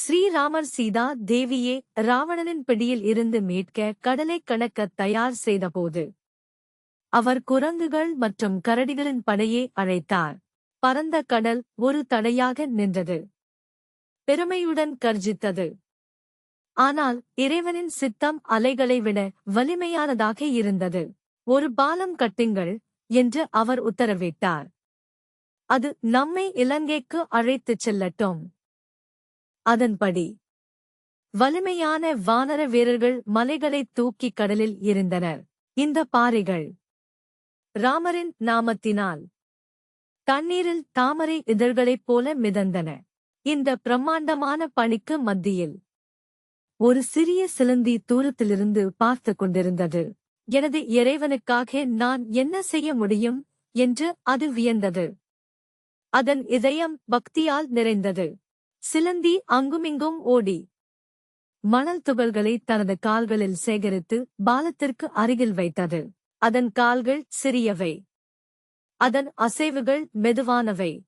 ஸ்ரீராமர் சீதா தேவியை ராவணனின் பிடியில் இருந்து மீட்க கடலை கடக்கத் தயார் செய்தபோது அவர் குரங்குகள் மற்றும் கரடிகளின் படையை அழைத்தார். பரந்த கடல் ஒரு தடையாக நின்றது. பெருமையுடன் கர்ஜித்தது. ஆனால் இறைவனின் சித்தம் அலைகளை விட வலிமையானதாக இருந்தது. ஒரு பாலம் கட்டுங்கள் என்று அவர் உத்தரவிட்டார். அது நம்மை இலங்கைக்கு அழைத்துச் செல்லட்டும். அதன்படி வலிமையான வானர வீரர்கள் மலைகளைத் தூக்கி கடலில் எறிந்தனர். இந்த பாறைகள் ராமரின் நாமத்தினால் தண்ணீரில் தாமரை இதழ்களைப் போல மிதந்தன. இந்த பிரம்மாண்டமான பணிக்கு மத்தியில் ஒரு சிறிய சிலந்தி தூரத்திலிருந்து பார்த்து கொண்டிருந்தது. எனது இறைவனுக்காக நான் என்ன செய்ய முடியும் என்று அது வியந்தது. அதன் இதயம் பக்தியால் நிறைந்தது. சிலந்தி அங்குமிங்கும் ஓடி மணல் துகள்களை தனது கால்களில் சேகரித்து பாலத்திற்கு அருகில் வைத்தது. அதன் கால்கள் சிறியவை. அதன் அசைவுகள் மெதுவானவை.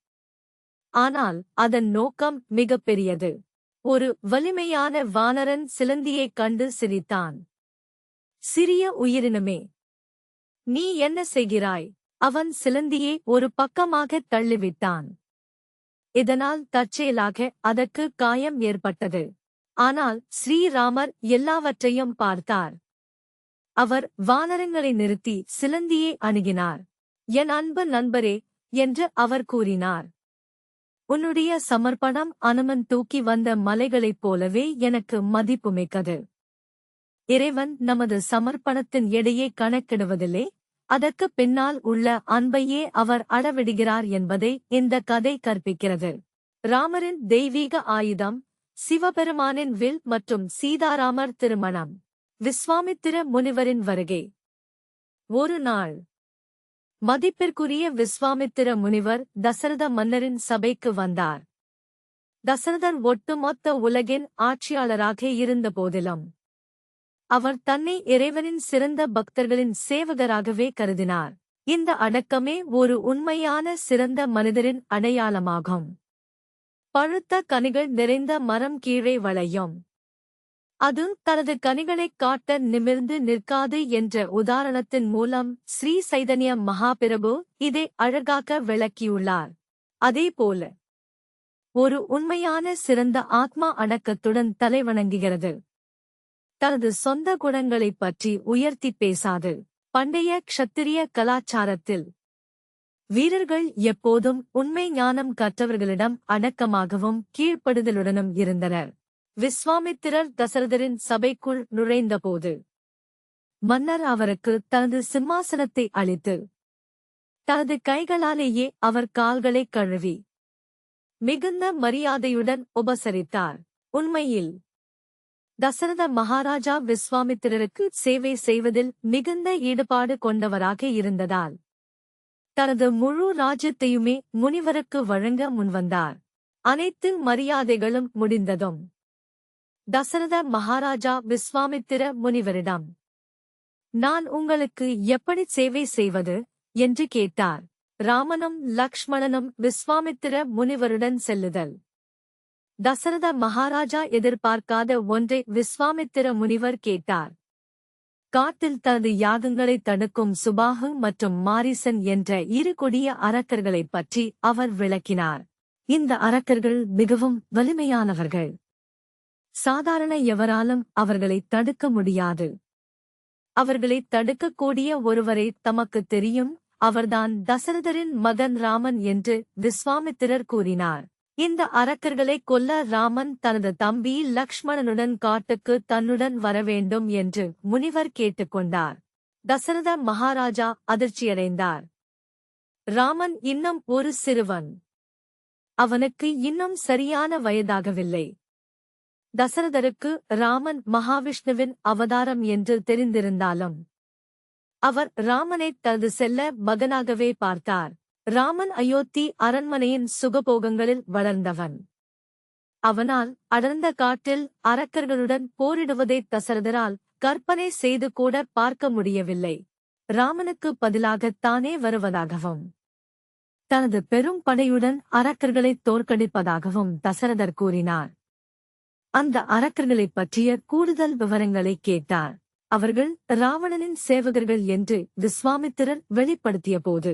ஆனால் அதன் நோக்கம் மிகப்பெரியது. ஒரு வலிமையான வானரன் சிலந்தியைக் கண்டு சிரித்தான். சிறிய உயிரினமே, நீ என்ன செய்கிறாய்? அவன் சிலந்தியை ஒரு பக்கமாகத் தள்ளிவிட்டான். இதனால் தற்செயலாக அதற்கு காயம் ஏற்பட்டது. ஆனால் ஸ்ரீராமர் எல்லாவற்றையும் பார்த்தார். அவர் வானரங்களை நிறுத்தி சிலந்தியை அணுகினார். என் அன்பு நண்பரே என்று அவர் கூறினார். உன்னுடைய சமர்ப்பணம் அனுமன் தூக்கி வந்த மலைகளைப் போலவே எனக்கு மதிப்புமிக்கது. இறைவன் நமது சமர்ப்பணத்தின் எடையை கணக்கிடுவதில்லை, அதற்கு பின்னால் உள்ள அன்பையே அவர் அளவிடுகிறார் என்பதை இந்த கதை கற்பிக்கிறது. ராமரின் தெய்வீக ஆயுதம், சிவபெருமானின் வில் மற்றும் சீதாராமர் திருமணம். விஸ்வாமித்திர முனிவரின் வருகை. ஒரு நாள் மதிப்பிற்குரிய விஸ்வாமித்திர முனிவர் தசரத மன்னரின் சபைக்கு வந்தார். தசரதர் ஒட்டுமொத்த உலகின் ஆட்சியாளராக இருந்தபோதிலும் அவர் தன்னை இறைவனின் சிறந்த பக்தர்களின் சேவகராகவே கருதினார். இந்த அடக்கமே ஒரு உண்மையான சிறந்த மனிதரின் அடையாளமாகும். பழுத்த கனிகள் நிறைந்த மரம் கீழே வளையும். அது தனது கனிகளைக் காட்ட நிமிர்ந்து நிற்காது என்ற உதாரணத்தின் மூலம் ஸ்ரீ சைதன்ய மகாபிரபு இதை அழகாக விளக்கியுள்ளார். அதேபோல ஒரு உண்மையான சிறந்த ஆத்மா அடக்கத்துடன் தலைவணங்குகிறது. தனது சொந்த குணங்களைப் பற்றி உயர்த்திப் பேசாது. பண்டைய க்ஷத்திரிய கலாச்சாரத்தில் வீரர்கள் எப்போதும் உண்மை ஞானம் கற்றவர்களிடம் அடக்கமாகவும் கீழ்ப்படுதலுடனும் இருந்தனர். விஸ்வாமித்திரர் தசரதரின் சபைக்குள் நுழைந்தபோது மன்னர் அவருக்கு தனது சிம்மாசனத்தை அளித்து தனது கைகளாலேயே அவர் கால்களைக் கழுவி மிகுந்த மரியாதையுடன் உபசரித்தார். உண்மையில் தசரத மகாராஜா விஸ்வாமித்திரருக்கு சேவை செய்வதில் மிகுந்த ஈடுபாடு கொண்டவராக இருந்ததால் தனது முழு ராஜ்யத்தையுமே முனிவருக்கு வழங்க முன்வந்தார். அனைத்து மரியாதைகளும் முடிந்ததும் தசரத மகாராஜா விஸ்வாமித்திர முனிவரிடம், நான் உங்களுக்கு எப்படி சேவை செய்வது என்று கேட்டார். ராமனும் லக்ஷ்மணனும் விஸ்வாமித்திர முனிவருடன் செல்லுதல். தசரத மகாராஜா எதிர்பார்க்காத ஒன்றை விஸ்வாமித்திர முனிவர் கேட்டார். காட்டில் தனது யாகங்களைத் தடுக்கும் சுபாகு மற்றும் மாரீசன் என்ற இரு கொடிய அரக்கர்களைப் பற்றி அவர் விளக்கினார். இந்த அரக்கர்கள் மிகவும் வலிமையானவர்கள். சாதாரண எவராலும் அவர்களைத் தடுக்க முடியாது. அவர்களைத் தடுக்கக்கூடிய ஒருவரை தமக்குத் தெரியும், அவர்தான் தசரதரின் மகன் ராமன் என்று விஸ்வாமித்திரர் கூறினார். இந்த அரக்கர்களைக் கொல்ல ராமன் தனது தம்பி லக்ஷ்மணனுடன் காட்டுக்கு தன்னுடன் வரவேண்டும் என்று முனிவர் கேட்டுக்கொண்டார். தசரத மகாராஜா அதிர்ச்சியடைந்தார். ராமன் இன்னும் ஒரு சிறுவன். அவனுக்கு இன்னும் சரியான வயதாகவில்லை. தசரதருக்கு ராமன் மகாவிஷ்ணுவின் அவதாரம் என்று தெரிந்திருந்தாலும் அவர் ராமனைத் தனது செல்ல மகனாகவே பார்த்தார். ராமன் அயோத்தி அரண்மனையின் சுகபோகங்களில் வளர்ந்தவன். அவனால் அடர்ந்த காட்டில் அரக்கர்களுடன் போரிடுவதைத் தசரதரால் கற்பனை செய்து கூட பார்க்க முடியவில்லை. ராமனுக்கு பதிலாகத் தானே வருவதாகவும் தனது பெரும் படையுடன் அரக்கர்களைத் தோற்கடிப்பதாகவும் தசரதர் கூறினார். அந்த அரக்கர்களைப் பற்றிய கூடுதல் விவரங்களை கேட்டார். அவர்கள் ராவணனின் சேவகர்கள் என்று விஸ்வாமித்திரர் வெளிப்படுத்தியபோது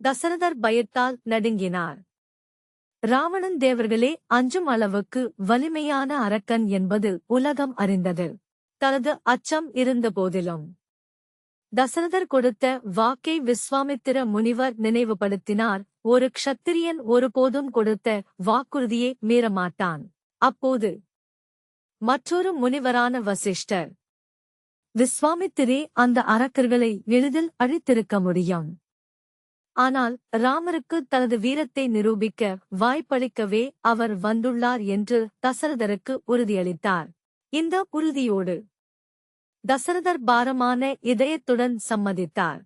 தசரதர் பயத்தால் நடுங்கினார். ராவணன் தேவர்களே அஞ்சும் அளவுக்கு வலிமையான அரக்கன் என்பது உலகம் அறிந்தது. தனது அச்சம் இருந்தபோதிலும் தசரதர் கொடுத்த வாக்கை விஸ்வாமித்திர முனிவர் நினைவுபடுத்தினார். ஒரு க்ஷத்திரியன் ஒருபோதும் கொடுத்த வாக்குறுதியை மீறமாட்டான். அப்போது மற்றொரு முனிவரான வசிஷ்டர், விஸ்வாமித்திரே அந்த அரக்கர்களை எளிதில் அழித்திருக்க முடியும். ஆனால் ராமருக்கு தனது வீரத்தை நிரூபிக்க வாய்ப்பளிக்கவே அவர் வந்துள்ளார் என்று தசரதருக்கு உறுதியளித்தார். இந்த உறுதியோடு தசரதர் பாரமான இதயத்துடன் சம்மதித்தார்.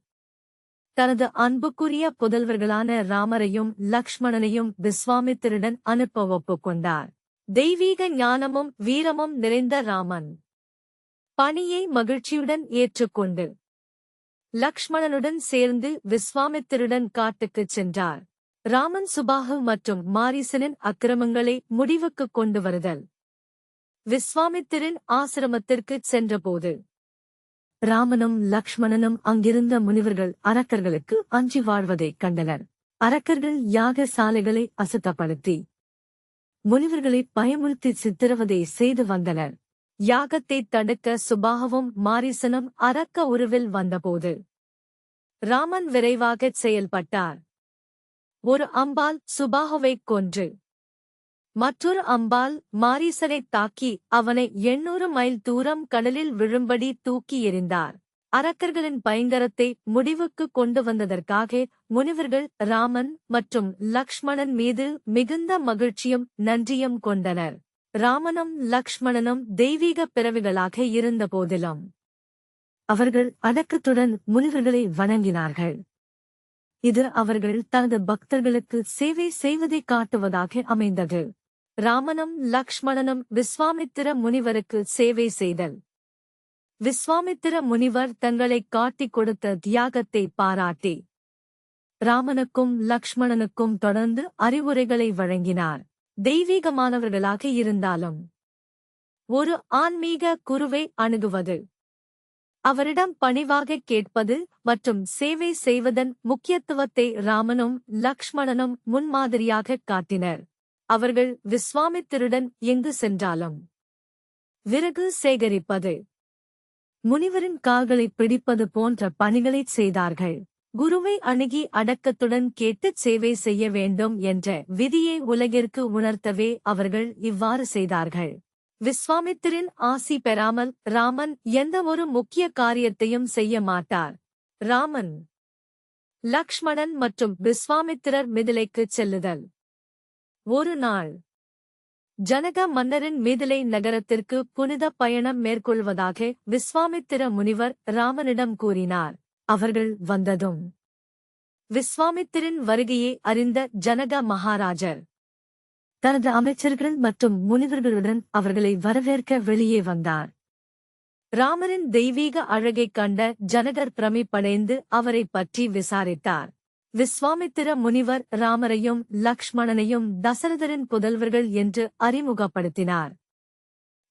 தனது அன்புக்குரிய புதல்வர்களான ராமரையும் லக்ஷ்மணனையும் விஸ்வாமித்திரருடன் அனுப்ப ஒப்புக்கொண்டார். தெய்வீக ஞானமும் வீரமும் நிறைந்த ராமன் பணியை மகிழ்ச்சியுடன் ஏற்றுக்கொண்டு லக்ஷ்மணனுடன் சேர்ந்து விஸ்வாமித்திரருடன் காட்டுக்குச் சென்றார். ராமன் சுபாஹு மற்றும் மாரீசனின் அக்கிரமங்களை முடிவுக்குக் கொண்டு வருதல். விஸ்வாமித்திரின் ஆசிரமத்திற்குச் சென்றபோது ராமனும் லக்ஷ்மணனும் அங்கிருந்த முனிவர்கள் அரக்கர்களுக்கு அஞ்சி வாழ்வதைக் கண்டனர். அரக்கர்கள் யாக சாலைகளை அசுத்தப்படுத்தி முனிவர்களை பயமுறுத்தி சித்திரவதை செய்து வந்தனர். யாகத்தை தடுக்க சுபாகவும் மாரீசனும் அரக்க உருவில் வந்தபோது ராமன் விரைவாகச் செயல்பட்டார். ஒரு அம்பால் சுபாகுவைக் கொன்று மற்றொரு அம்பால் மாரீசனைத் தாக்கி அவனை 800 மைல் தூரம் கடலில் விழும்படி தூக்கி எறிந்தார். அரக்கர்களின் பயங்கரத்தை முடிவுக்கு கொண்டு வந்ததற்காக முனிவர்கள் ராமன் மற்றும் லக்ஷ்மணன் மீது மிகுந்த மகிழ்ச்சியும் நன்றியும் கொண்டனர். ராமனும் லக்ஷ்மணனும் தெய்வீக பிறவிகளாக இருந்தபோதிலும் அவர்கள் அடக்கத்துடன் முனிவர்களை வணங்கினார்கள். இது அவர்கள் தனது பக்தர்களுக்கு சேவை செய்வதைக் காட்டுவதாக அமைந்தது. ராமனும் லக்ஷ்மணனும் விஸ்வாமித்திர முனிவருக்கு சேவை செய்தல். விஸ்வாமித்திர முனிவர் தங்களைக் காட்டிக் கொடுத்த தியாகத்தை பாராட்டி ராமனுக்கும் லக்ஷ்மணனுக்கும் தொடர்ந்து அறிவுரைகளை வழங்கினார். தெய்வீகமானவர்களாக இருந்தாலும் ஒரு ஆன்மீக குருவை அணுகுவது, அவரிடம் பணிவாகக் கேட்பது மற்றும் சேவை செய்வதன் முக்கியத்துவத்தை ராமனும் லக்ஷ்மணனும் முன்மாதிரியாகக் காட்டினர். அவர்கள் விஸ்வாமித்திரருடன் எங்கு சென்றாலும் விறகு சேகரிப்பது, முனிவரின் கால்களைப் பிடிப்பது போன்ற பணிகளைச் செய்தார்கள். குருவை அணுகி அடக்கத்துடன் கேட்டுச் சேவை செய்ய வேண்டும் என்ற விதியை உலகிற்கு உணர்த்தவே அவர்கள் இவ்வாறு செய்தார்கள். விஸ்வாமித்திரின் ஆசி பெறாமல் ராமன் எந்த ஒரு முக்கிய காரியத்தையும் செய்ய மாட்டார். ராமன், லக்ஷ்மணன் மற்றும் விஸ்வாமித்திரர் மிதிலைக்குச் செல்லுதல். ஒரு நாள் ஜனக மன்னரின் மிதிலை நகரத்திற்கு புனித பயணம் மேற்கொள்வதாக விஸ்வாமித்திர முனிவர் ராமனிடம் கூறினார். அவர்கள் வந்ததும் விஸ்வாமித்திரின் வருகையை அறிந்த ஜனக மகாராஜர் தனது அமைச்சர்கள் மற்றும் முனிவர்களுடன் அவர்களை வரவேற்க வெளியே வந்தார். ராமரின் தெய்வீக அழகைக் கண்ட ஜனகர் பிரமிப்படைந்து அவரைப் பற்றி விசாரித்தார். விஸ்வாமித்திர முனிவர் ராமரையும் லக்ஷ்மணனையும் தசரதரின் புதல்வர்கள் என்று அறிமுகப்படுத்தினார்.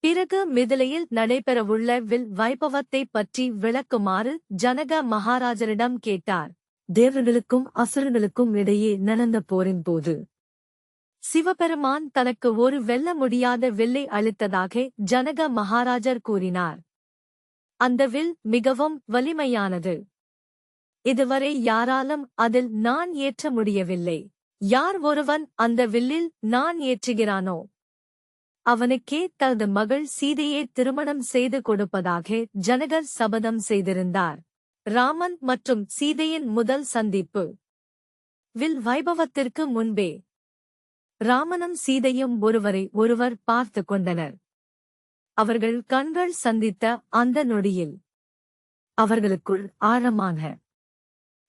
பிறகு மிதிலையில் நடைபெறவுள்ள வில் வைபவத்தைப் பற்றி விளக்குமாறு ஜனக மகாராஜரிடம் கேட்டார். தேவர்களுக்கும் அசுரர்களுக்கும் இடையே நடந்த போரின் போது சிவபெருமான் தனக்கு ஒரு வெல்ல முடியாத வில்லை அளித்ததாக ஜனக மகாராஜர் கூறினார். அந்த வில் மிகவும் வலிமையானது. இதுவரை யாராலும் அதில் நான் ஏற்ற முடியவில்லை. யார் ஒருவன் அந்த வில்லில் நான் ஏற்றுகிறானோ அவனுக்கே தனது மகள் சீதையை திருமணம் செய்து கொடுப்பதாக ஜனகர் சபதம் செய்திருந்தார். ராமன் மற்றும் சீதையின் முதல் சந்திப்பு. வில் வைபவத்திற்கு முன்பே ராமனும் சீதையும் ஒருவரை ஒருவர் பார்த்து கொண்டனர். அவர்கள் கண்கள் சந்தித்த அந்த நொடியில் அவர்களுக்குள் ஆழமான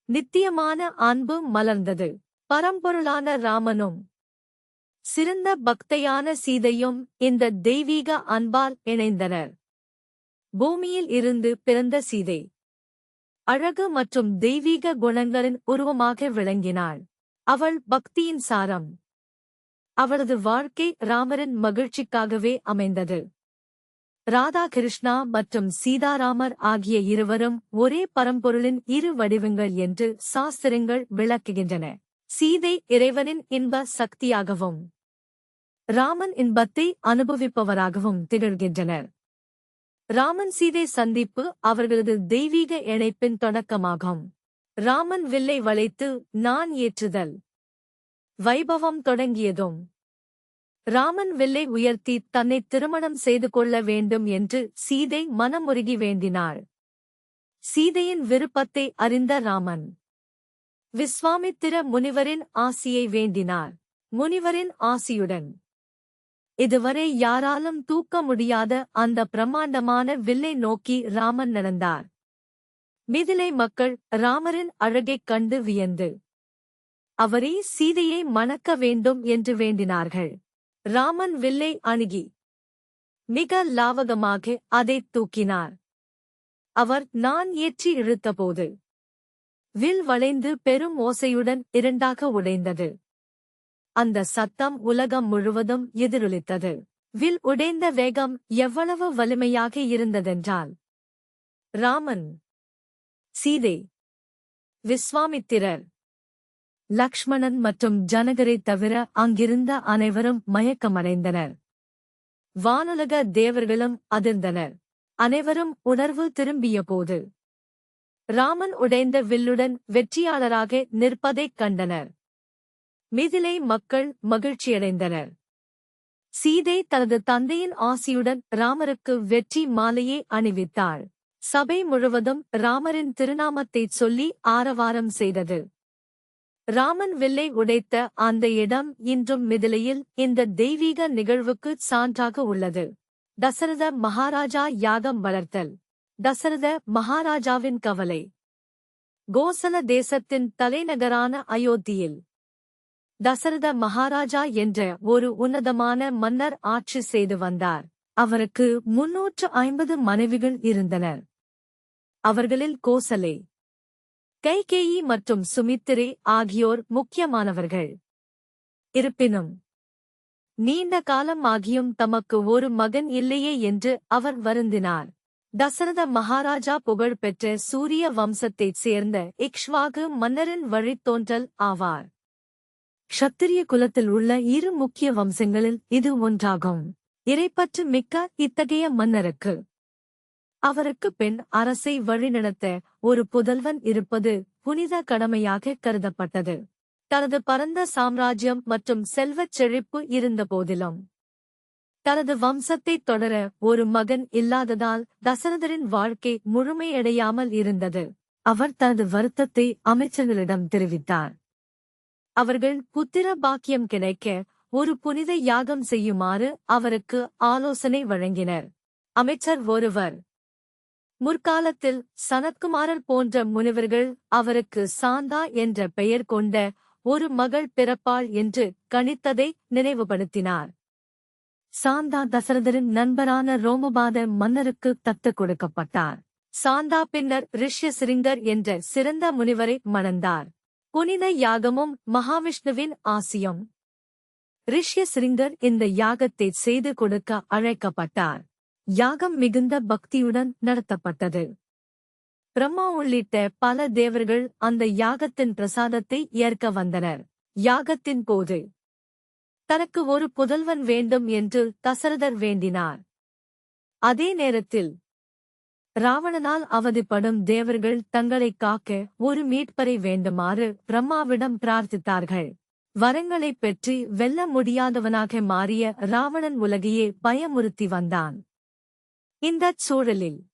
நித்தியமான அன்பு மலர்ந்தது. பரம்பொருளான ராமனும் சிறந்த பக்தையான சீதையும் இந்த தெய்வீக அன்பால் இணைந்தனர். பூமியில் இருந்து பிறந்த சீதை அழகு மற்றும் தெய்வீக குணங்களின் உருவமாக விளங்கினாள். அவள் பக்தியின் சாரம், அவரது வாழ்க்கை ராமரின் மகிழ்ச்சிக்காகவே அமைந்தது. ராதாகிருஷ்ணா மற்றும் சீதாராமர் ஆகிய இருவரும் ஒரே பரம்பொருளின் இரு வடிவங்கள் என்று சாஸ்திரங்கள் விளக்குகின்றன. சீதை இறைவனின் இன்ப சக்தியாகவும் ராமன் இன்பத்தை அனுபவிப்பவராகவும் திகழ்கின்றனர். ராமன் சீதை சந்திப்பு அவர்களது தெய்வீக இணைப்பின் தொடக்கமாகும். ராமன் வில்லை வளைத்து நான் ஏற்றுதல் வைபவம் தொடங்கியதும் ராமன் வில்லை உயர்த்தி தன்னை திருமணம் செய்து கொள்ள வேண்டும் என்று சீதை மனமுருகி வேண்டினாள். சீதையின் விருப்பத்தை அறிந்த ராமன் விஸ்வாமித்திர முனிவரின் ஆசியை வேண்டினார். முனிவரின் ஆசியுடன் இதுவரை யாராலும் தூக்க முடியாத அந்த பிரம்மாண்டமான வில்லை நோக்கி ராமன் நடந்தார். மிதிலை மக்கள் ராமரின் அழகைக் கண்டு வியந்து அவரே சீதையை மணக்க வேண்டும் என்று வேண்டினார்கள். ராமன் வில்லை அணுகி மிக லாவகமாக அதைத் தூக்கினார். அவர் நான் ஏற்றி இழுத்தபோது வில் வளைந்து பெரும் ஓசையுடன் இரண்டாக உடைந்தது. அந்த சத்தம் உலகம் முழுவதும் எதிரொலித்தது. வில் உடைந்த வேகம் எவ்வளவு வலிமையாக இருந்ததென்றால் ராமன், சீதை, விஸ்வாமித்திரர், லக்ஷ்மணன் மற்றும் ஜனகரைத் தவிர அங்கிருந்த அனைவரும் மயக்கமடைந்தனர். வானுலக தேவர்களும் அதிர்ந்தனர். அனைவரும் உணர்வு திரும்பியபோது ராமன் உடைந்த வில்லுடன் வெற்றியாளராக நிற்பதைக் கண்டனர். மிதிலை மக்கள் மகிழ்ச்சியடைந்தனர். சீதை தனது தந்தையின் ஆசியுடன் ராமருக்கு வெற்றி மாலையை அணிவித்தாள். சபை முழுவதும் ராமரின் திருநாமத்தைச் சொல்லி ஆரவாரம் செய்தது. ராமன் வில்லை உடைத்த அந்த இடம் இன்றும் மிதிலையில் இந்த தெய்வீக நிகழ்வுக்குச் சான்றாக உள்ளது. தசரத மகாராஜா யாகம் வளர்த்தல். தசரத மகாராஜாவின் கவலை. கோசல தேசத்தின் தலைநகரான அயோத்தியில் தசரத மகாராஜா என்ற ஒரு உன்னதமான மன்னர் ஆட்சி செய்து வந்தார். அவருக்கு 350 மனைவிகள் இருந்தனர். அவர்களில் கோசலே, கைகேயி மற்றும் சுமித்திரை ஆகியோர் முக்கியமானவர்கள். இருப்பினும் நீண்ட காலம் ஆகியும் தமக்கு ஒரு மகன் இல்லையே என்று அவர் வருந்தினார். தசரத மகாராஜா புகழ்பெற்ற சூரிய வம்சத்தைச் சேர்ந்த இக்ஷ்வாகு மன்னரின் வழித்தோன்றல் ஆவார். க்ஷத்திரிய குலத்தில் உள்ள இரு முக்கிய வம்சங்களில் இது ஒன்றாகும். இறைப்பற்று மிக்க இத்தகைய மன்னருக்கு அவருக்கு பெண் அரசை வழிநடத்த ஒரு புதல்வன் இருப்பது புனித கடமையாக கருதப்பட்டது. தனது பரந்த சாம்ராஜ்யம் மற்றும் செல்வச் செழிப்பு இருந்தபோதிலும் தனது வம்சத்தைத் தொடர ஒரு மகன் இல்லாததால் தசரதரின் வாழ்க்கை முழுமையடையாமல் இருந்தது. அவர் தனது வருத்தத்தை அமைச்சர்களிடம் தெரிவித்தார். அவர்கள் புத்திர பாக்கியம் கிடைக்க ஒரு புனித யாகம் செய்யுமாறு அவருக்கு ஆலோசனை வழங்கினர். அமைச்சர் ஒருவர், முற்காலத்தில் சனத்குமாரர் போன்ற முனிவர்கள் அவருக்கு சாந்தா என்ற பெயர் கொண்ட ஒரு மகள் பிறப்பாள் என்று கணித்ததை நினைவுபடுத்தினார். சாந்தா தசரதரின் நண்பரான ரோமபாத மன்னருக்கு தத்துக் கொடுக்கப்பட்டார். சாந்தா பின்னர் ரிஷ்யசிருங்கர் என்ற சிறந்த முனிவரை மணந்தார். புனித யாகமும் மகாவிஷ்ணுவின் ஆசியும். ரிஷ்யசிருங்கர் இந்த யாகத்தை செய்து கொடுக்க அழைக்கப்பட்டார். யாகம் மிகுந்த பக்தியுடன் நடத்தப்பட்டது. பிரம்மா உள்ளிட்ட பல தேவர்கள் அந்த யாகத்தின் பிரசாதத்தை ஏற்க வந்தனர். யாகத்தின் போது தனக்கு ஒரு புதல்வன் வேண்டும் என்று தசரதர் வேண்டினார். அதே நேரத்தில் ராவணனால் அவதிப்படும் தேவர்கள் தங்களைக் காக்க ஒரு மீட்பரை வேண்டுமாறு பிரம்மாவிடம் பிரார்த்தித்தார்கள். வரங்களைப் பெற்றி வெல்ல முடியாதவனாக மாறிய ராவணன் உலகையே பயமுறுத்தி வந்தான். இந்தச் சூழலில்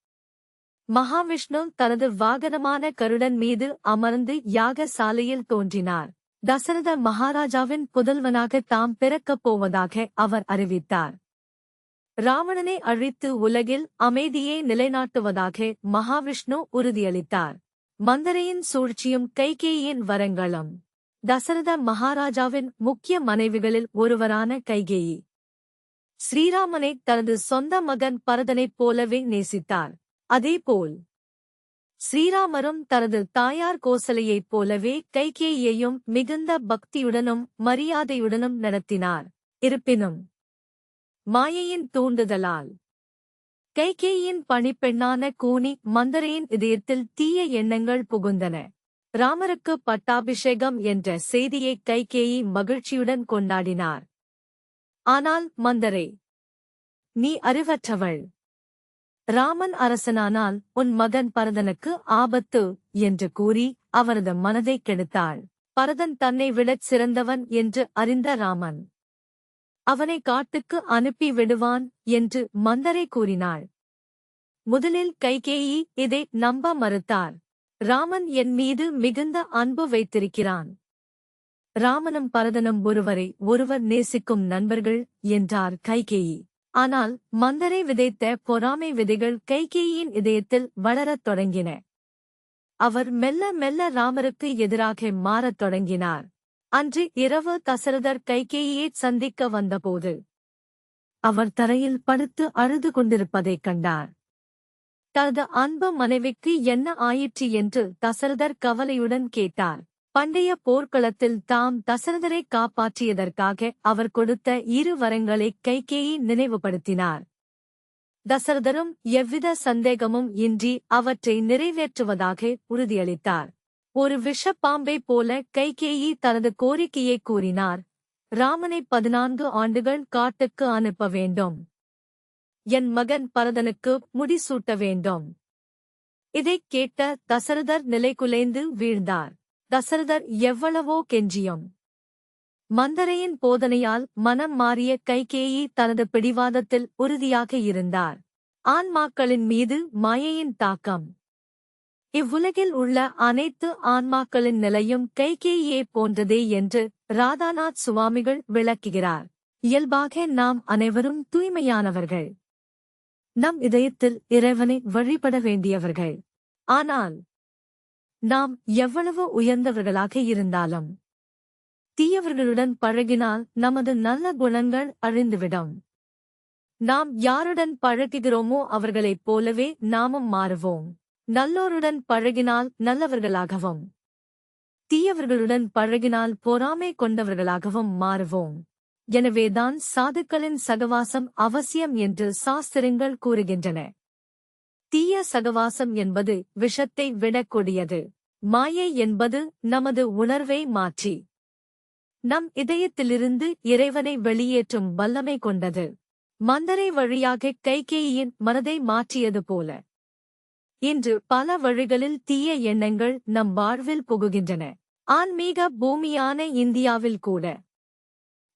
மகாவிஷ்ணு தனது வாகனமான கருடன் மீது அமர்ந்து யாகசாலையில் தோன்றினார். தசரத மகாராஜாவின் புதல்வனாக தாம் பிறக்கப் போவதாக அவர் அறிவித்தார். ராவணனை அழித்து உலகில் அமைதியை நிலைநாட்டுவதாக மகாவிஷ்ணு உறுதியளித்தார். மந்தரையின் சூழ்ச்சியும் கைகேயின் வரங்களும். தசரத மகாராஜாவின் முக்கிய மனைவிகளில் ஒருவரான கைகேயி ஸ்ரீராமனை தனது சொந்த மகன் பரதனைப் போலவே நேசித்தார். அதேபோல் ஸ்ரீராமரும் தனது தாயார் கோசலையைப் போலவே கைகேயியையும் மிகுந்த பக்தியுடனும் மரியாதையுடனும் நடத்தினார். இருப்பினும் மாயையின் தூண்டுதலால் கைகேயியின் பணிப்பெண்ணான கூனி மந்தரையின் இதயத்தில் தீய எண்ணங்கள் புகுந்தன. ராமருக்கு பட்டாபிஷேகம் என்ற செய்தியை கைகேயி மகிழ்ச்சியுடன் கொண்டாடினார். ஆனால் மந்தரை, நீ அறிவற்றவள். ராமன் அரசனானால் உன் மகன் பரதனுக்கு ஆபத்து என்று கூறி அவரது மனதைக் கெடுத்தாள். பரதன் தன்னை விடச் சிறந்தவன் என்று அறிந்த ராமன் அவனை காட்டுக்கு அனுப்பி விடுவான் என்று மந்தரை கூறினாள். முதலில் கைகேயி இதை நம்ப மறுத்தார். ராமன் என் மீது மிகுந்த அன்பு வைத்திருக்கிறான். ராமனும் பரதனும் ஒருவரை ஒருவர் நேசிக்கும் நண்பர்கள் என்றார் கைகேயி. ஆனால் மந்தரை விதைத்த பொறாமை விதைகள் கைகேயியின் இதயத்தில் வளரத் தொடங்கின. அவர் மெல்ல மெல்ல ராமருக்கு எதிராக மாறத் தொடங்கினார். அன்று இரவு தசரதர் கைகேயியைச் சந்திக்க வந்தபோது அவர் தரையில் படுத்து அழுது கொண்டிருப்பதைக் கண்டார். தனது அன்பு மனைவிக்கு என்ன ஆயிற்று என்று தசரதர் கவலையுடன் கேட்டார். பண்டைய போர்க்களத்தில் தாம் தசரதரை காப்பாற்றியதற்காக அவர் கொடுத்த 2 வரங்களை கைகேயி நினைவுபடுத்தினார். தசரதரும் எவ்வித சந்தேகமும் இன்றி அவற்றை நிறைவேற்றுவதாக உறுதியளித்தார். ஒரு விஷப்பாம்பைப் போல கைகேயி தனது கோரிக்கையை கூறினார். ராமனை 14 ஆண்டுகள் காட்டுக்கு அனுப்ப வேண்டும். என் மகன் பரதனுக்கு முடிசூட்ட வேண்டும். இதைக் கேட்ட தசரதர் நிலைகுலைந்து வீழ்ந்தார். தசரதர் எவ்வளவோ கெஞ்சியும் மந்தரையின் போதனையால் மனம் மாறிய கைகேயி தனது பிடிவாதத்தில் உறுதியாக இருந்தார். ஆன்மாக்களின் மீது மாயையின் தாக்கம். இவ்வுலகில் உள்ள அனைத்து ஆன்மாக்களின் நிலையும் கைகேயியே போன்றதே என்று ராதாநாத் சுவாமிகள் விளக்குகிறார். இயல்பாக நாம் அனைவரும் தூய்மையானவர்கள். நம் இதயத்தில் இறைவனை வழிபட வேண்டியவர்கள். ஆனால் நாம் எவ்வளவு உயர்ந்தவர்களாக இருந்தாலும் தீயவர்களுடன் பழகினால் நமது நல்ல குணங்கள் அழிந்துவிடும். நாம் யாருடன் பழகுகிறோமோ அவர்களைப் போலவே நாமும் மாறுவோம். நல்லோருடன் பழகினால் நல்லவர்களாகவும் தீயவர்களுடன் பழகினால் பொறாமை கொண்டவர்களாகவும் மாறுவோம். எனவேதான் சாதுக்களின் சகவாசம் அவசியம் என்று சாஸ்திரங்கள் கூறுகின்றன. தீய சகவாசம் என்பது விஷத்தை விடக் கொடியது. மாயை என்பது நமது உணர்வை மாற்றி நம் இதயத்திலிருந்து இறைவனை வெளியேற்றும் வல்லமை கொண்டது. மந்தரை வழியாக கைகேயியின் மனதை மாற்றியது போல இன்று பல வழிகளில் தீய எண்ணங்கள் நம் வாழ்வில் புகுகின்றன. ஆன்மீக பூமியான இந்தியாவில் கூட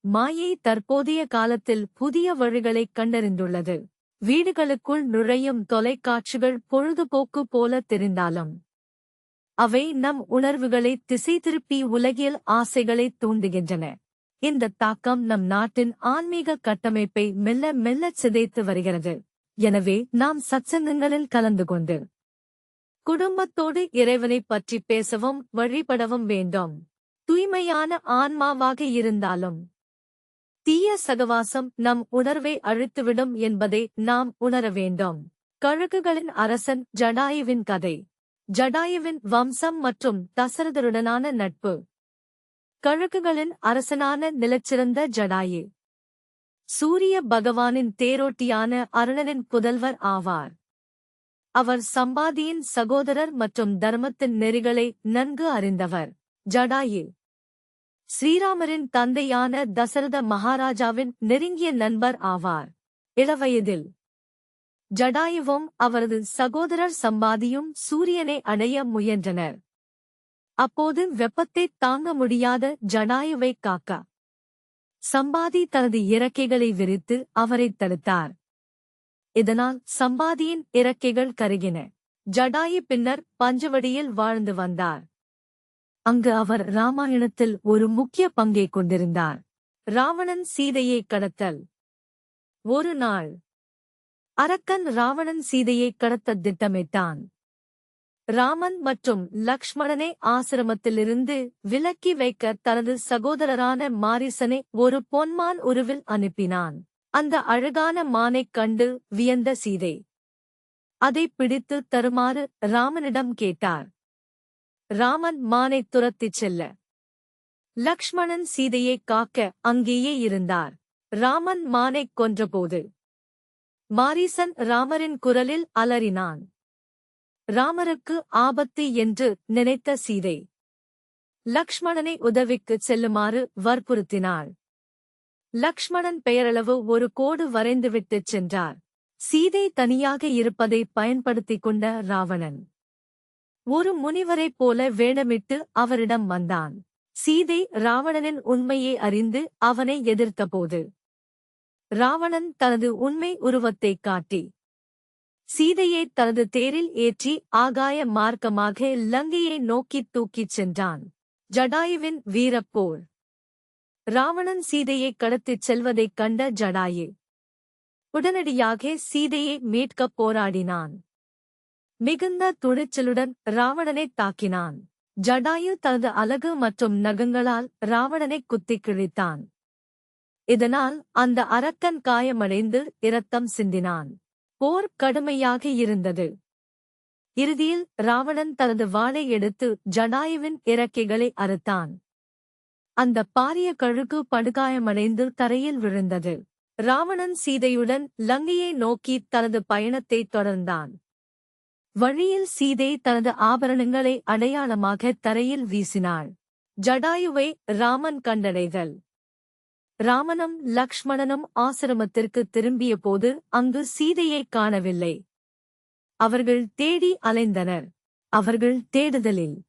மாயை தற்போதைய காலத்தில் புதிய வழிகளைக் கண்டறிந்துள்ளது. வீடுகளுக்குள் நுழையும் தொலைக்காட்சிகள் பொழுதுபோக்கு போல தெரிந்தாலும் அவை நம் உணர்வுகளை திசை திருப்பி உலகியல் ஆசைகளை தூண்டுகின்றன. இந்த தாக்கம் நம் நாட்டின் ஆன்மீக கட்டமைப்பை மெல்ல மெல்ல சிதைத்து வருகிறது. எனவே நாம் சத்சங்கங்களில் கலந்து கொண்டு குடும்பத்தோடு இறைவனைப் பற்றி பேசவும் வழிபடவும் வேண்டும். தூய்மையான ஆன்மாவாக இருந்தாலும் தீய சகவாசம் நம் உணர்வை அழித்துவிடும் என்பதை நாம் உணர வேண்டும். கழுகுகளின் அரசன் ஜடாயுவின் கதை. ஜடாயுவின் வம்சம் மற்றும் தசரதருடனான நட்பு. கழுகுகளின் அரசனான நிலச்சிறந்த ஜடாயு சூரிய பகவானின் தேரோட்டியான அருணனின் புதல்வர் ஆவார். அவர் சம்பாதியின் சகோதரர் மற்றும் தர்மத்தின் நெறிகளை நன்கு அறிந்தவர். ஜடாயு ஸ்ரீராமரின் தந்தையான தசரத மகாராஜாவின் நெருங்கிய நண்பர் ஆவார். இளவயதில் ஜடாயுவும் அவரது சகோதரர் சம்பாதியும் சூரியனை அடைய முயன்றனர். அப்போது வெப்பத்தைத் தாங்க முடியாத ஜடாயுவைக் காக்க சம்பாதி தனது இறக்கைகளை விரித்து அவரைத் தடுத்தார். இதனால் சம்பாதியின் இறக்கைகள் கருகின. ஜடாயு பின்னர் பஞ்சவடியில் வாழ்ந்து வந்தார். அங்கு அவர் ராமாயணத்தில் ஒரு முக்கிய பங்கைக் கொண்டிருந்தார். ராவணன் சீதையை கடத்தல். ஒரு நாள் அரக்கன் ராவணன் சீதையை கடத்தத் திட்டமிட்டான். ராமன் மற்றும் லக்ஷ்மணனை ஆசிரமத்திலிருந்து விலக்கி வைக்க தனது சகோதரரான மாரீசனை ஒரு பொன்மான் உருவில் அனுப்பினான். அந்த அழகான மானைக் கண்டு வியந்த சீதை அதை பிடித்து தருமாறு ராமனிடம் கேட்டார். ராமன் மானைத் துரத்திச் செல்ல லக்ஷ்மணன் சீதையைக் காக்க அங்கேயே இருந்தார். ராமன் மானைக் கொன்றபோது மாரீசன் ராமரின் குரலில் அலறினான். ராமருக்கு ஆபத்து என்று நினைத்த சீதை லக்ஷ்மணனை உதவிக்குச் செல்லுமாறு வற்புறுத்தினாள். லக்ஷ்மணன் பெயரளவு ஒரு கோடு வரைந்துவிட்டுச் சென்றார். சீதை தனியாக இருப்பதை பயன்படுத்திக் கொண்ட ராவணன் ஒரு முனிவரைப் போல வேடமிட்டு அவரிடம் வந்தான். சீதை ராவணனின் உண்மையை அறிந்து அவனை எதிர்த்தபோது ராவணன் தனது உண்மை உருவத்தைக் காட்டி சீதையை தனது தேரில் ஏற்றி ஆகாய மார்க்கமாக லங்கையை நோக்கித் தூக்கிச் சென்றான். ஜடாயுவின் வீரப்போர். ராவணன் சீதையை கடத்திச் செல்வதைக் கண்ட ஜடாயு உடனடியாக சீதையை மீட்கப் போராடினான். மிகுந்த துணிச்சலுடன் ராவணனைத் தாக்கினான். ஜடாயு தனது அலகு மற்றும் நகங்களால் ராவணனைக் குத்திக் கிழித்தான். இதனால் அந்த அரக்கன் காயமடைந்து இரத்தம் சிந்தினான். போர் கடுமையாக இருந்தது. இறுதியில் ராவணன் தனது வாளை எடுத்து ஜடாயுவின் இறக்கைகளை அறுத்தான். அந்த பாரிய கழுகு படுகாயமடைந்து தரையில் விழுந்தது. ராவணன் சீதையுடன் லங்கையை நோக்கி தனது பயணத்தைத் தொடர்ந்தான். வழியில் சீதை தனது ஆபரணங்களை அடையாளமாக தரையில் வீசினாள். ஜடாயுவை ராமன் கண்டடைதல். ராமனும் லக்ஷ்மணனும் ஆசிரமத்திற்கு திரும்பியபோது அங்கு சீதையைக் காணவில்லை. அவர்கள் தேடி அலைந்தனர். அவர்கள் தேடுதலில்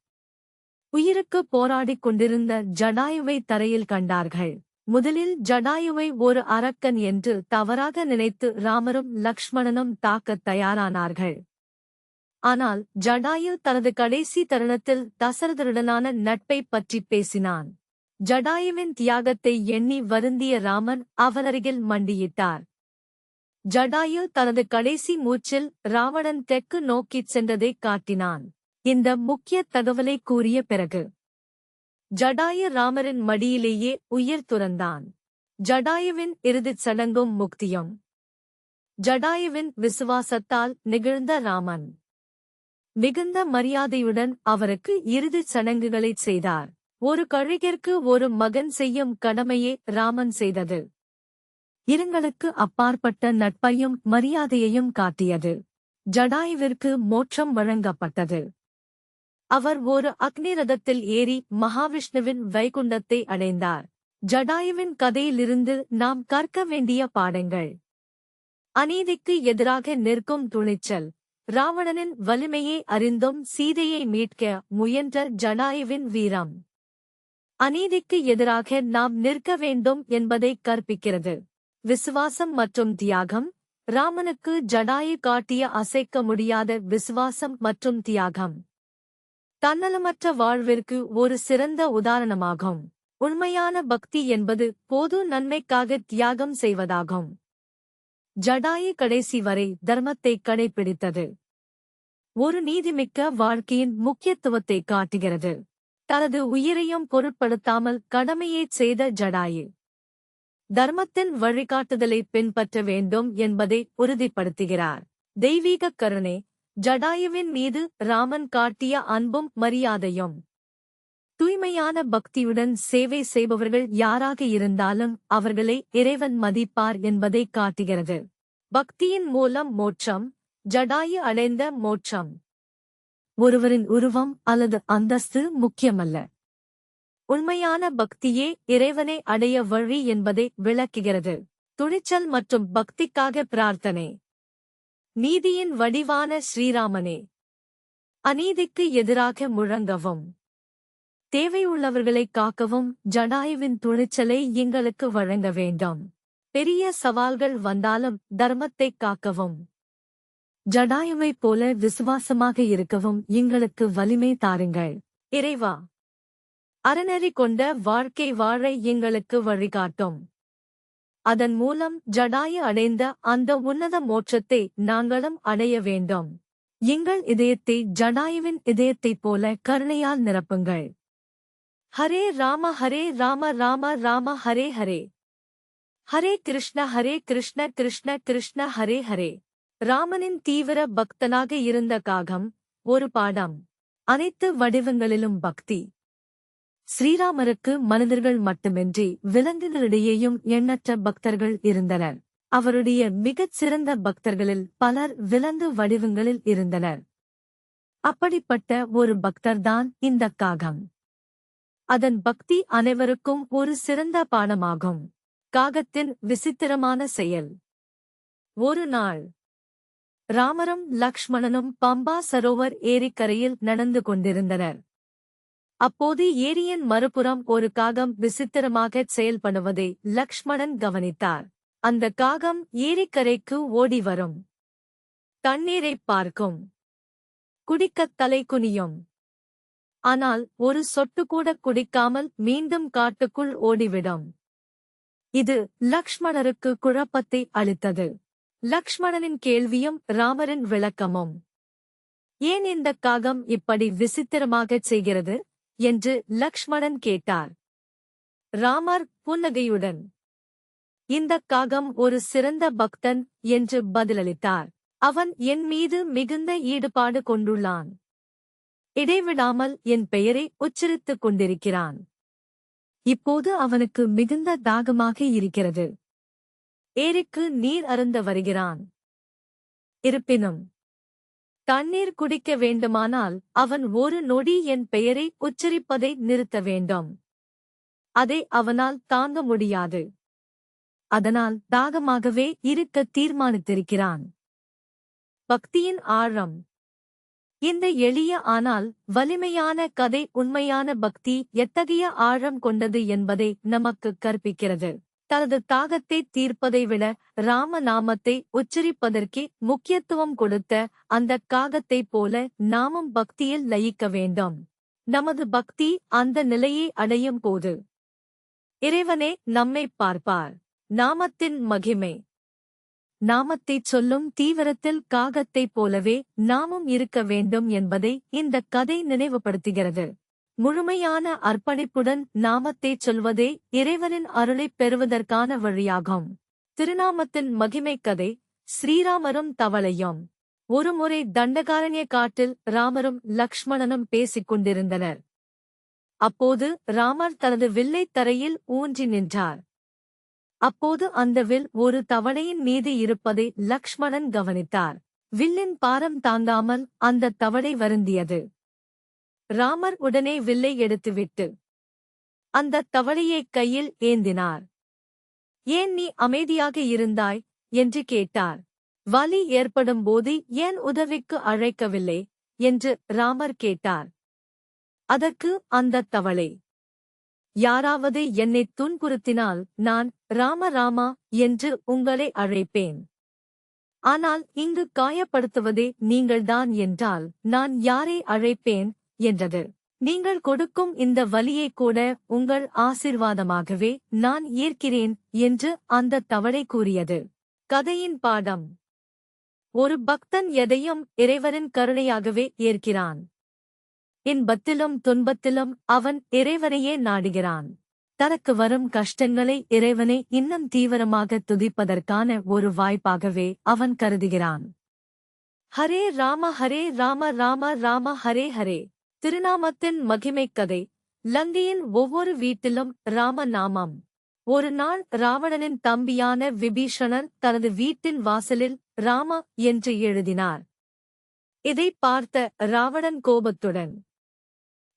உயிருக்கு போராடிக் கொண்டிருந்த ஜடாயுவை தரையில் கண்டார்கள். முதலில் ஜடாயுவை ஒரு அரக்கன் என்று தவறாக நினைத்து ராமரும் லக்ஷ்மணனும் தாக்கத் தயாரானார்கள். ஆனால் ஜடாயு தனது கடைசி தருணத்தில் தசரதருடனான நட்பைப் பற்றிப் பேசினான். ஜடாயுவின் தியாகத்தை எண்ணி வருந்திய ராமன் அவனருகில் மண்டியிட்டார். ஜடாயு தனது கடைசி மூச்சில் ராவணன் தெற்கு நோக்கிச் சென்றதைக் காட்டினான். இந்த முக்கிய தகவலை கூறிய பிறகு ஜடாயு ராமரின் மடியிலேயே உயிர் துறந்தான். ஜடாயுவின் இறுதிச் சடங்கும் முக்தியும். ஜடாயுவின் விசுவாசத்தால் நிகழ்ந்த ராமன் மிகுந்த மரியாதையுடன் அவருக்கு இறுதிச் சடங்குகளைச் செய்தார். ஒரு கழுகிற்கு ஒரு மகன் செய்யும் கடமையே ராமன் செய்தது. இருங்களுக்கு அப்பாற்பட்ட நட்பையும் மரியாதையையும் காட்டியது. ஜடாயுவிற்கு மோட்சம் வழங்கப்பட்டது. அவர் ஒரு அக்னி ரதத்தில் ஏறி மகாவிஷ்ணுவின் வைகுண்டத்தை அடைந்தார். ஜடாயுவின் கதையிலிருந்து நாம் கற்க வேண்டிய பாடங்கள். அநீதிக்கு எதிராக நிற்கும் துணிச்சல். ராவணனின் வலிமையை அறிந்தும் சீதையை மீட்க முயன்ற ஜடாயுவின் வீரம் அநீதிக்கு எதிராக நாம் நிற்க வேண்டும் என்பதை கற்பிக்கிறது. விசுவாசம் மற்றும் தியாகம். ராமனுக்கு ஜடாயு காட்டிய அசைக்க முடியாத விசுவாசம் மற்றும் தியாகம் தன்னலமற்ற வாழ்விற்கு ஒரு சிறந்த உதாரணமாகும். உண்மையான பக்தி என்பது பொது நன்மைக்காக தியாகம் செய்வதாகும். ஜடாயு கடைசி வரை தர்மத்தை கடைப்பிடித்தது. ஒரு நீதிமிக்க வாழ்க்கையின் முக்கியத்துவத்தை காட்டுகிறது. தனது உயிரையும் பொருட்படுத்தாமல் கடமையைச் செய்த ஜடாயு தர்மத்தின் வழிகாட்டுதலை பின்பற்ற வேண்டும் என்பதை உறுதிப்படுத்துகிறார். தெய்வீக கருணை. ஜடாயுவின் மீது ராமன் காட்டிய அன்பும் மரியாதையும். தூய்மையான பக்தியுடன் சேவை செய்பவர்கள் யாராக இருந்தாலும் அவர்களை இறைவன் மதிப்பார் என்பதை காட்டுகிறது. பக்தியின் மூலம் மோட்சம். ஜடாயு அடைந்த மோட்சம். ஒருவரின் உருவம் அல்லது அந்தஸ்து முக்கியமல்ல. உண்மையான பக்தியே இறைவனை அடைய வழி என்பதை விளக்குகிறது. துணிச்சல் மற்றும் பக்திக்காக பிரார்த்தனை. நீதியின் வடிவான ஸ்ரீராமனே, அநீதிக்கு எதிராக முழங்கவும் தேவையுள்ளவர்களைக் காக்கவும் ஜடாயுவின் துணிச்சலை எங்களுக்கு வழங்க வேண்டும். பெரிய சவால்கள் வந்தாலும் தர்மத்தைக் காக்கவும் ஜடாயுவைப் போல விசுவாசமாக இருக்கவும் எங்களுக்கு வலிமை தாருங்கள். இறைவா, அறநெறி கொண்ட வாழ்க்கை வாழ எங்களுக்கு வழிகாட்டும். அதன் மூலம் ஜடாயு அடைந்த அந்த உன்னத மோட்சத்தை நாங்களும் அடைய வேண்டும். எங்கள் இதயத்தை ஜடாயுவின் இதயத்தைப் போல கருணையால் நிரப்புங்கள். ஹரே ராம ராம ராம ஹரே ஹரே. ஹரே கிருஷ்ண கிருஷ்ண கிருஷ்ண ஹரே ஹரே. ராமனின் தீவிர பக்தனாக இருந்த காகம். ஒரு பாடம். அனைத்து வடிவங்களிலும் பக்தி. ஸ்ரீராமருக்கு மனிதர்கள் மட்டுமின்றி விலங்குகளிடையேயும் எண்ணற்ற பக்தர்கள் இருந்தனர். அவருடைய மிகச் சிறந்த பக்தர்களில் பலர் விலங்கு வடிவங்களில் இருந்தனர். அப்படிப்பட்ட ஒரு பக்தர்தான் இந்த காகம். அதன் பக்தி அனைவருக்கும் ஒரு சிறந்த பாடமாகும். காகத்தின் விசித்திரமான செயல். ஒரு நாள் ராமரும் லக்ஷ்மணனும் பம்பா சரோவர் ஏரிக்கரையில் நடந்து கொண்டிருந்தனர். அப்போது ஏரியின் மறுபுறம் ஒரு காகம் விசித்திரமாகச் செயல்படுவதை லக்ஷ்மணன் கவனித்தார். அந்த காகம் ஏரிக்கரைக்கு ஓடி வரும். தண்ணீரைப் பார்க்கும். குடிக்கத் தலை குனியும். ஆனால் ஒரு சொட்டுக்கூட குடிக்காமல் மீண்டும் காட்டுக்குள் ஓடிவிடும். இது லக்ஷ்மணருக்கு குழப்பத்தை அளித்தது. லக்ஷ்மணனின் கேள்வியும் ராமரின் விளக்கமும். ஏன் இந்த காகம் இப்படி விசித்திரமாகச் செய்கிறது என்று லக்ஷ்மணன் கேட்டார். ராமர் புன்னகையுடன், இந்தக் காகம் ஒரு சிறந்த பக்தன் என்று பதிலளித்தார். அவன் என் மீது மிகுந்த ஈடுபாடு கொண்டுள்ளான். இடைவிடாமல் என் பெயரை உச்சரித்துக் கொண்டிருக்கிறான். இப்போது அவனுக்கு மிகுந்த தாகமாக இருக்கிறது. ஏரிக்கு நீர் அருந்த வருகிறான். இருப்பினும் தண்ணீர் குடிக்க வேண்டுமானால் அவன் ஒரு நொடி என் பெயரை உச்சரிப்பதை நிறுத்த வேண்டும். அதை அவனால் தாங்க முடியாது. அதனால் தாகமாகவே இருக்க தீர்மானித்திருக்கிறான். பக்தியின் ஆழம். இந்த எளிய ஆனால் வலிமையான கதை உண்மையான பக்தி எத்தகைய ஆழம் கொண்டது என்பதை நமக்கு கற்பிக்கிறது. தனது தாகத்தை தீர்ப்பதை விட ராம நாமத்தை உச்சரிப்பதற்கே முக்கியத்துவம் கொடுத்த அந்தக் காகத்தைப் போல நாமும் பக்தியில் லயிக்க வேண்டும். நமது பக்தி அந்த நிலையை அடையும் போது இறைவனே நம்மைப் பார்ப்பார். நாமத்தின் மகிமை. நாமத்தைச் சொல்லும் தீவிரத்தில் காகத்தைப் போலவே நாமும் இருக்க வேண்டும் என்பதை இந்தக் கதை நினைவுபடுத்துகிறது. முழுமையான அர்ப்பணிப்புடன் நாமத்தைச் சொல்வதே இறைவனின் அருளைப் பெறுவதற்கான வழியாகும். திருநாமத்தின் மகிமைக் கதை. ஸ்ரீராமரும் தவளையும். ஒருமுறை தண்டகாரண்ய காட்டில் ராமரும் லக்ஷ்மணனும் பேசிக் கொண்டிருந்தனர். அப்போது ராமர் தனது வில்லைத் தரையில் ஊன்றி நின்றார். அப்போது அந்த வில் ஒரு தவளையின் மீது இருப்பதை லக்ஷ்மணன் கவனித்தார். வில்லின் பாரம் தாங்காமல் அந்த தவளை வருந்தியது. ராமர் உடனே வில்லை எடுத்துவிட்டு அந்த தவளையைக் கையில் ஏந்தினார். ஏன் நீ அமைதியாக இருந்தாய் என்று கேட்டார். வலி ஏற்படும் போது ஏன் உதவிக்கு அழைக்கவில்லை என்று ராமர் கேட்டார். அதற்கு அந்த தவளை, யாராவது என்னைத் துன்புறுத்தினால் நான் ராம ராமா என்று உங்களை அழைப்பேன். ஆனால் இங்கு காயப்படுத்துவதே நீங்கள்தான் என்றால் நான் யாரை அழைப்பேன் என்றது. நீங்கள் கொடுக்கும் இந்த வலியை கூட உங்கள் ஆசீர்வாதமாகவே நான் ஏற்கிறேன் என்று அந்த தவளை கூறியது. கதையின் பாடம். ஒரு பக்தன் எதையும் இறைவனின் கருணையாகவே ஏற்கிறான். இன்பத்திலும் துன்பத்திலும் அவன் இறைவனையே நாடுகிறான். தனக்கு வரும் கஷ்டங்களை இறைவனை இன்னும் தீவிரமாக துதிப்பதற்கான ஒரு வாய்ப்பாகவே அவன் கருதுகிறான். ஹரே ராம ராம ராம ஹரே ஹரே. திருநாமத்தின் மகிமைக் கதை. லங்கையின் ஒவ்வொரு வீட்டிலும் ராம நாமம். ஒரு நாள் ராவணனின் தம்பியான விபீஷணன் தனது வீட்டின் வாசலில் ராம என்று எழுதினார். இதைப் பார்த்த ராவணன் கோபத்துடன்,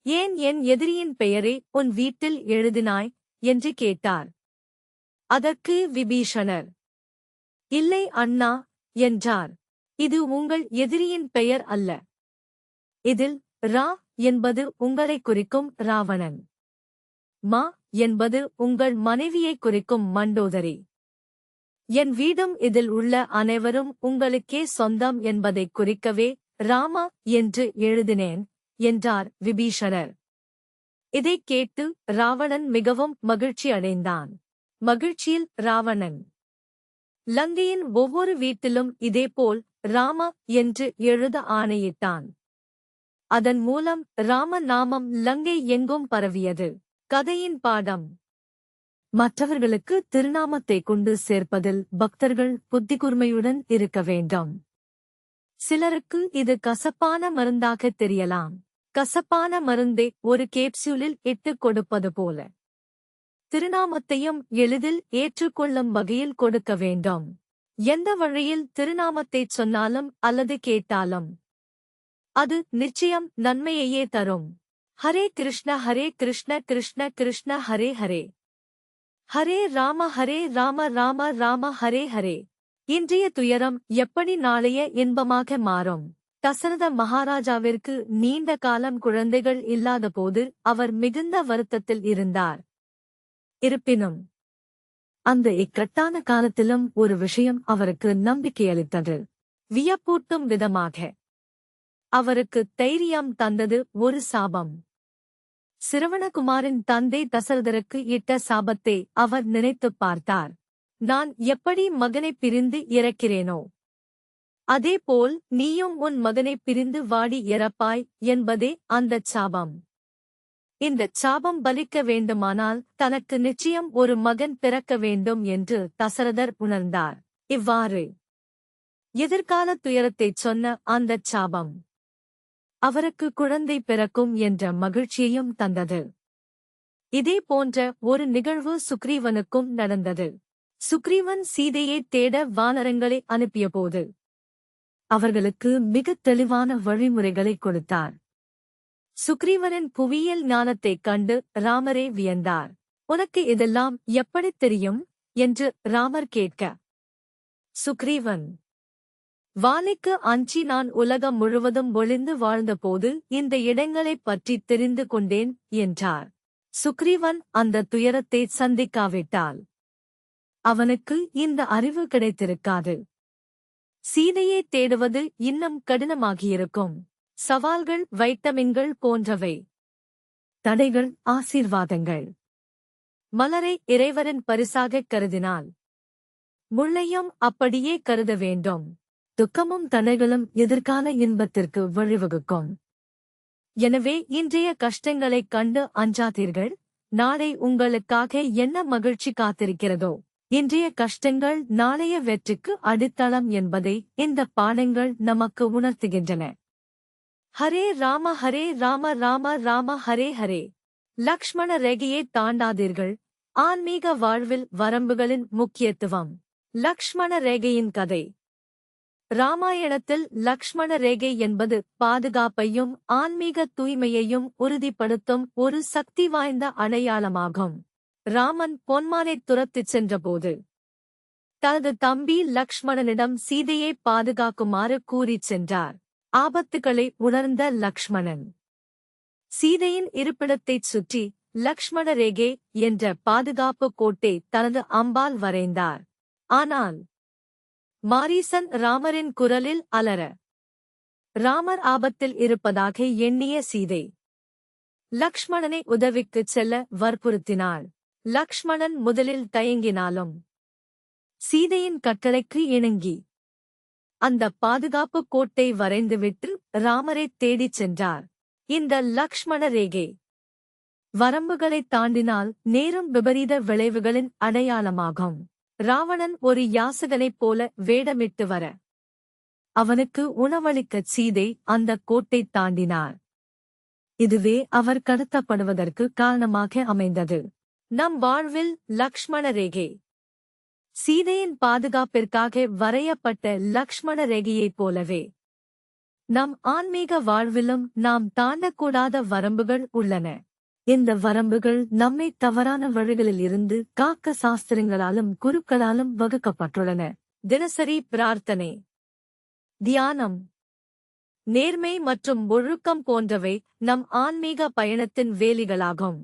ஏன் என் எதிரியின் பெயரை உன் வீட்டில் எழுதினாய் என்று கேட்டார். அதற்கு விபீஷணர், இல்லை அண்ணா என்றார். இது உங்கள் எதிரியின் பெயர் அல்ல. இதில் ரா என்பது உங்களைக் குறிக்கும் ராவணன். மா என்பது உங்கள் மனைவியைக் குறிக்கும் மண்டோதரி. என் வீடும் இதில் உள்ள அனைவரும் உங்களுக்கே சொந்தம் என்பதைக் குறிக்கவே ராமா என்று எழுதினேன் என்றார் விபீஷணர். இதைக் கேட்டு ராவணன் மிகவும் மகிழ்ச்சி அடைந்தான். மகிழ்ச்சியில் ராவணன் லங்கையின் ஒவ்வொரு வீட்டிலும் இதேபோல் ராம என்று எழுத ஆணையிட்டான். அதன் மூலம் ராம நாமம் லங்கை எங்கும் பரவியது. கதையின் பாடம். மற்றவர்களுக்கு திருநாமத்தை கொண்டு சேர்ப்பதில் பக்தர்கள் புத்திகூர்மையுடன் இருக்க வேண்டும். சிலருக்கு இது கசப்பான மருந்தாக தெரியலாம். கசப்பான மருந்தை ஒரு கேப்சூலில் இட்டுக் கொடுப்பது போல. திருநாமத்தையும் எளிதில் ஏற்றுக்கொள்ளும் வகையில் கொடுக்க வேண்டும். எந்த வழியில் திருநாமத்தைச் சொன்னாலும் அல்லது கேட்டாலும் அது நிச்சயம் நன்மையையே தரும். ஹரே கிருஷ்ண கிருஷ்ண கிருஷ்ண ஹரே ஹரே, ஹரே ராம ராம ராம ஹரே ஹரே. இன்றைய துயரம் எப்படி நாளைய இன்பமாக மாறும்? தசரத மகாராஜாவிற்கு நீண்ட காலம் குழந்தைகள் இல்லாதபோது அவர் மிகுந்த வருத்தத்தில் இருந்தார். இருப்பினும் அந்த இக்கட்டான காலத்திலும் ஒரு விஷயம் அவருக்கு நம்பிக்கையளித்தது. வியப்பூட்டும் விதமாக அவருக்கு தைரியம் தந்தது ஒரு சாபம். சிரவணகுமாரின் தந்தை தசரதருக்கு இட்ட சாபத்தை அவர் நினைத்துப் பார்த்தார். நான் எப்படி மகனைப் பிரிந்து இறக்கிறேனோ அதேபோல் நீயும் உன் மகனைப் பிரிந்து வாடி இறப்பாய் என்பதே அந்தச் சாபம். இந்தச் சாபம் பலிக்க வேண்டுமானால் தனக்கு நிச்சயம் ஒரு மகன் பிறக்க வேண்டும் என்று தசரதர் உணர்ந்தார். இவ்வாறு எதிர்கால துயரத்தைச் சொன்ன அந்தச் சாபம் அவருக்கு குழந்தை பிறக்கும் என்ற மகிழ்ச்சியையும் தந்தது. இதே போன்ற ஒரு நிகழ்வு சுக்ரீவனுக்கும் நடந்தது. சுக்ரீவன் சீதையைத் தேட வானரங்களை அனுப்பியபோது அவர்களுக்கு மிகத் தெளிவான வழிமுறைகளை கொடுத்தார். சுக்ரீவனின் புவியியல் ஞானத்தைக் கண்டு ராமரே வியந்தார். உனக்கு இதெல்லாம் எப்படித் தெரியும் என்று ராமர் கேட்க, சுக்ரீவன், வாலிக்கு அஞ்சி நான் உலகம் முழுவதும் ஒளிந்து வாழ்ந்தபோது இந்த இடங்களைப் பற்றித் தெரிந்து கொண்டேன் என்றார். சுக்ரீவன் அந்த துயரத்தை சந்திக்காவிட்டால் அவனுக்கு இந்த அறிவு கிடைத்திருக்காது. சீதையை தேடுவது இன்னும் கடினமாகியிருக்கும். சவால்கள் வைட்டமின்கள் போன்றவை, தடைகள் ஆசீர்வாதங்கள். மலரை இறைவரின் பரிசாகக் கருதினால் முள்ளையும் அப்படியே கருத வேண்டும். துக்கமும் தடைகளும் எதிர்கால இன்பத்திற்கு வழிவகுக்கும். எனவே இன்றைய கஷ்டங்களைக் கண்டு அஞ்சாதீர்கள். நாளை உங்களுக்காக என்ன மகிழ்ச்சி காத்திருக்கிறதோ இன்றைய கஷ்டங்கள் நாளைய வெற்றிக்கு அடித்தளம் என்பதை இந்த பாடங்கள் நமக்கு உணர்த்துகின்றன. ஹரே ராம ராம ராம ஹரே ஹரே. லக்ஷ்மண ரேகையை தாண்டாதீர்கள். ஆன்மீக வாழ்வில் வரம்புகளின் முக்கியத்துவம். லக்ஷ்மண ரேகையின் கதை. ராமாயணத்தில் லக்ஷ்மண ரேகை என்பது பாதுகாப்பையும் ஆன்மீக தூய்மையையும் உறுதிப்படுத்தும் ஒரு சக்தி வாய்ந்த அடையாளமாகும். ராமன் பொன்மானைத் துரத்திச் சென்றபோது தனது தம்பி லக்ஷ்மணனிடம் சீதையை பாதுகாக்குமாறு கூறிச் சென்றார். ஆபத்துகளை உணர்ந்த லக்ஷ்மணன் சீதையின் இருப்பிடத்தைச் சுற்றி லக்ஷ்மண ரேகை என்ற பாதுகாப்பு கோட்டை தனது அம்பால் வரைந்தார். ஆனால் மாரீசன் ராமரின் குரலில் அலற ராமர் ஆபத்தில் இருப்பதாக எண்ணிய சீதை லக்ஷ்மணனை உதவிக்குச் செல்ல வற்புறுத்தினாள். லக்ஷ்மணன் முதலில் தயங்கினாலும் சீதையின் கட்டளைக்கு இணங்கி அந்த பாதுகாப்பு கோட்டை வரைந்துவிட்டு ராமரைத் தேடிச் சென்றார். இந்த லக்ஷ்மண ரேகை வரம்புகளைத் தாண்டினால் நேரும் விபரீத விளைவுகளின் அடையாளமாகும். ராவணன் ஒரு யாசகனைப் போல வேடமிட்டு வர அவனுக்கு உணவளிக்கச் சீதை அந்த கோட்டை தாண்டினார். இதுவே அவர் கடத்தப்படுவதற்கு காரணமாக அமைந்தது. நம் வாழ்வில் லக்ஷ்மண ரேகை சீதையின் பாதுகாப்பிற்காக வரையப்பட்ட லக்ஷ்மண ரேகையைப் போலவே நம் ஆன்மீக வாழ்விலும் நாம் தாண்டக்கூடாத வரம்புகள் உள்ளன. இந்த வரம்புகள் நம்மை தவறான வழிகளில் இருந்து காக்க சாஸ்திரங்களாலும் குருக்களாலும் வகுக்கப்பட்டுள்ளன. தினசரி பிரார்த்தனை, தியானம், நேர்மை மற்றும் ஒழுக்கம் போன்றவை நம் ஆன்மீக பயணத்தின் வேலிகளாகும்.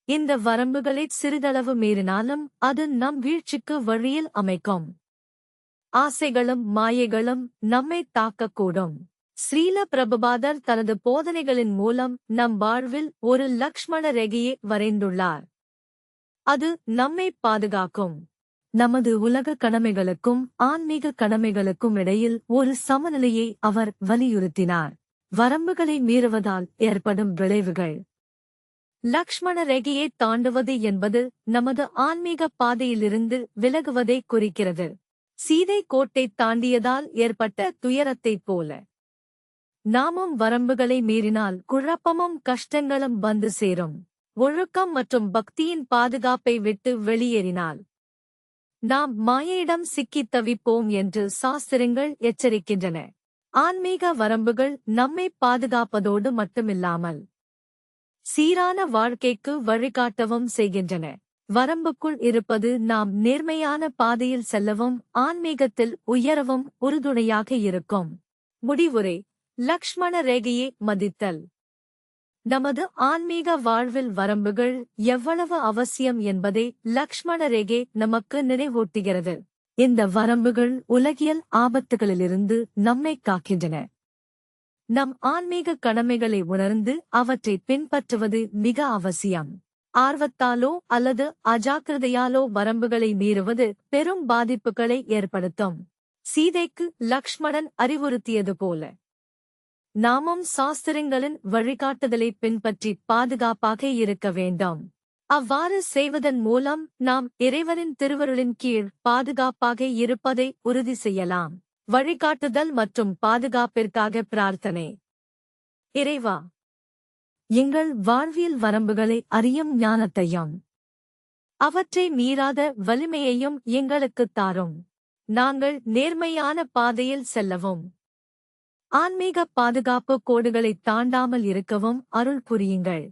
இந்த வரம்புகளைச் சிறிதளவு மீறினாலும் அது நம் வீழ்ச்சிக்கு வழியில் அமைக்கும். ஆசைகளும் மாயைகளும் நம்மை தாக்கக்கூடும். ஸ்ரீல பிரபுபாதர் தனது போதனைகளின் மூலம் நம் வாழ்வில் ஒரு லக்ஷ்மண ரேகையை வரைந்துள்ளார். அது நம்மை பாதுகாக்கும். நமது உலக கடமைகளுக்கும் ஆன்மீக கடமைகளுக்கும் இடையில் ஒரு சமநிலையை அவர் வலியுறுத்தினார். வரம்புகளை மீறுவதால் ஏற்படும் விளைவுகள். லக்ஷ்மண ரேகையை தாண்டுவது என்பது நமது ஆன்மீக பாதையிலிருந்து விலகுவதை குறிக்கிறது. சீதை கோட்டை தாண்டியதால் ஏற்பட்ட துயரத்தைப் போல நாமும் வரம்புகளை மீறினால் குழப்பமும் கஷ்டங்களும் வந்து சேரும். ஒழுக்கம் மற்றும் பக்தியின் பாதுகாப்பை விட்டு வெளியேறினால் நாம் மாயையிடம் சிக்கித் தவிப்போம் என்று சாஸ்திரங்கள் எச்சரிக்கின்றன. ஆன்மீக வரம்புகள் நம்மை பாதுகாப்பதோடு மட்டுமில்லாமல் சீரான வாழ்க்கைக்கு வழிகாட்டவும் செய்கின்றன. வரம்புக்குள் இருப்பது நாம் நேர்மையான பாதையில் செல்லவும் ஆன்மீகத்தில் உயரவும் உறுதுணையாக இருக்கும். முடிவுரை: லக்ஷ்மண ரேகையை மதித்தல். நமது ஆன்மீக வாழ்வில் வரம்புகள் எவ்வளவு அவசியம் என்பதை லக்ஷ்மண ரேகை நமக்கு நினைவூட்டுகிறது. இந்த வரம்புகள் உலகியல் ஆபத்துகளிலிருந்து நம்மை காக்கின்றன. நம் ஆன்மீக கடமைகளை உணர்ந்து அவற்றை பின்பற்றுவது மிக அவசியம். ஆர்வத்தாலோ அல்லது அஜாக்கிரதையாலோ வரம்புகளை மீறுவது பெரும் பாதிப்புகளை ஏற்படுத்தும். சீதைக்கு லக்ஷ்மணன் அறிவுறுத்தியது போல நாமும் சாஸ்திரங்களின் வழிகாட்டுதலை பின்பற்றி பாதுகாப்பாக இருக்க வேண்டும். அவ்வாறு செய்வதன் மூலம் நாம் இறைவனின் திருவருளின் கீழ் பாதுகாப்பாக இருப்பதை உறுதி செய்யலாம். வழிகாட்டுதல் மற்றும் பாதுகாப்பிற்காக பிரார்த்தனை. இறைவா, எங்கள் வாழ்வியல் வரம்புகளை அறியும் ஞானத்தையும் அவற்றை மீறாத வலிமையையும் எங்களுக்குத் தாரும். நாங்கள் நேர்மையான பாதையில் செல்லவும் ஆன்மீக பாதுகாப்பு கோடுகளைத் தாண்டாமல் இருக்கவும் அருள் புரியுங்கள்.